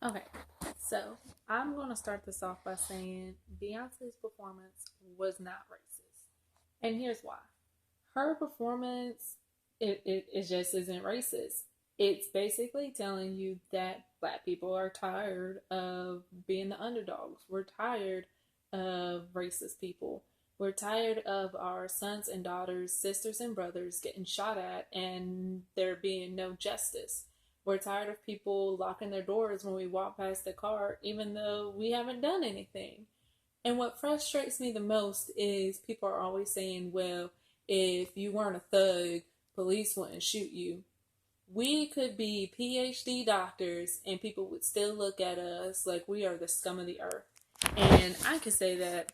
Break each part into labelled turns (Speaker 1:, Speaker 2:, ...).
Speaker 1: Okay, so I'm going to start this off by saying Beyonce's performance was not racist. And here's why. Her performance, it just isn't racist. It's basically telling you that black people are tired of being the underdogs. We're tired of racist people. We're tired of our sons and daughters, sisters and brothers getting shot at and there being no justice. We're tired of people locking their doors when we walk past the car, even though we haven't done anything. And what frustrates me the most is people are always saying, well, if you weren't a thug, police wouldn't shoot you. We could be PhD doctors and people would still look at us like we are the scum of the earth. And I can say that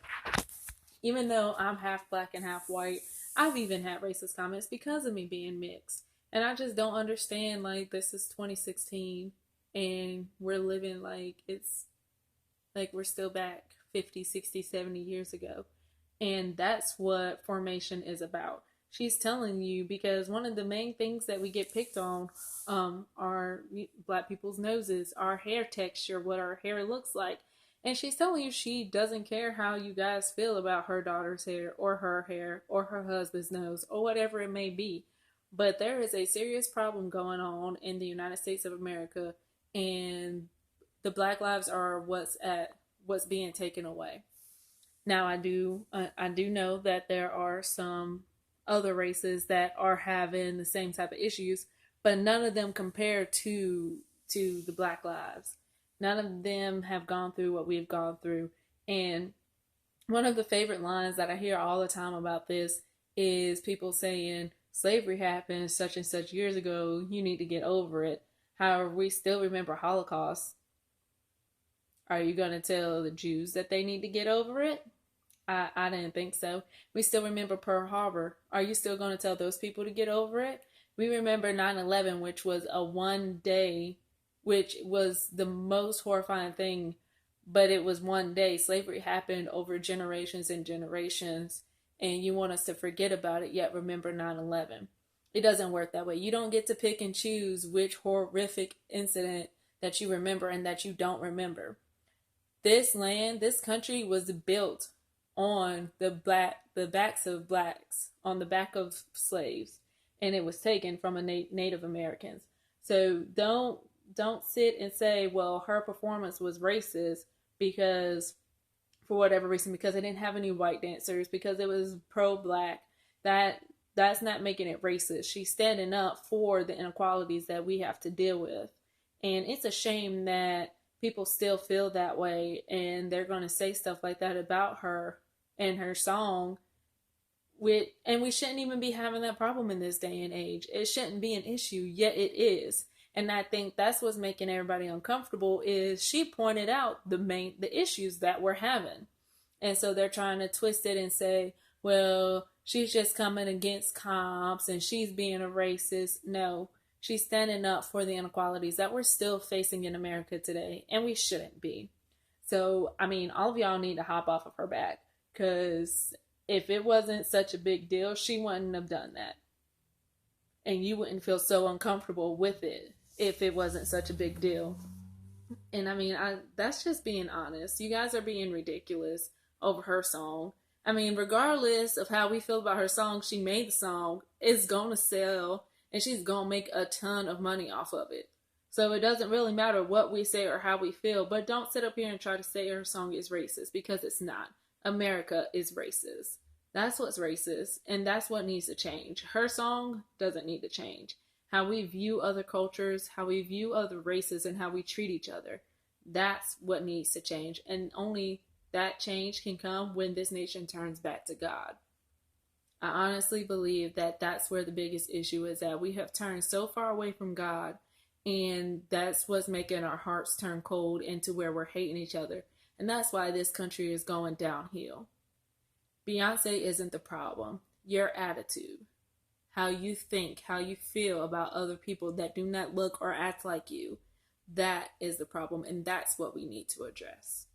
Speaker 1: even though I'm half black and half white, I've even had racist comments because of me being mixed. And I just don't understand, like, this is 2016 and we're living like it's like we're still back 50, 60, 70 years ago. And that's what formation is about. She's telling you because one of the main things that we get picked on are black people's noses, our hair texture, what our hair looks like. And she's telling you she doesn't care how you guys feel about her daughter's hair or her husband's nose or whatever it may be. But there is a serious problem going on in the United States of America, and the black lives are what's being taken away. Now I do know that there are some other races that are having the same type of issues, but none of them compare to the black lives. None of them have gone through what we've gone through. And one of the favorite lines that I hear all the time about this is people saying slavery happened such and such years ago, you need to get over it. However, we still remember Holocaust. Are you going to tell the Jews that they need to get over it? I didn't think so. We still remember Pearl Harbor. Are you still going to tell those people to get over it? We remember 9/11, which was a one day, which was the most horrifying thing, but it was one day. Slavery happened over generations and generations, and you want us to forget about it, yet remember 9/11. It doesn't work that way. You don't get to pick and choose which horrific incident that you remember and that you don't remember. This land, this country was built on the backs of blacks, on the back of slaves, and it was taken from a Native Americans. So don't sit and say, well, her performance was racist because for whatever reason, because they didn't have any white dancers, because it was pro black. That's not making it racist. She's standing up for the inequalities that we have to deal with. And it's a shame that people still feel that way and they're going to say stuff like that about her and her song and we shouldn't even be having that problem in this day and age. It shouldn't be an issue, yet it is. And I think that's what's making everybody uncomfortable is she pointed out the issues that we're having. And so they're trying to twist it and say, well, she's just coming against comps and she's being a racist. No, she's standing up for the inequalities that we're still facing in America today, and we shouldn't be. So, I mean, all of y'all need to hop off of her back because if it wasn't such a big deal, she wouldn't have done that. And you wouldn't feel so uncomfortable with it if it wasn't such a big deal. And I mean, that's just being honest. You guys are being ridiculous over her song. I mean, regardless of how we feel about her song, she made the song. It's going to sell and she's going to make a ton of money off of it. So it doesn't really matter what we say or how we feel, but don't sit up here and try to say her song is racist because it's not. America is racist. That's what's racist, and that's what needs to change. Her song doesn't need to change. How we view other cultures, how we view other races, and how we treat each other. That's what needs to change, and only that change can come when this nation turns back to God. I honestly believe that that's where the biggest issue is at. We have turned so far away from God, and that's what's making our hearts turn cold into where we're hating each other. And that's why this country is going downhill. Beyonce isn't the problem. Your attitude, how you think, how you feel about other people that do not look or act like you, that is the problem, and that's what we need to address.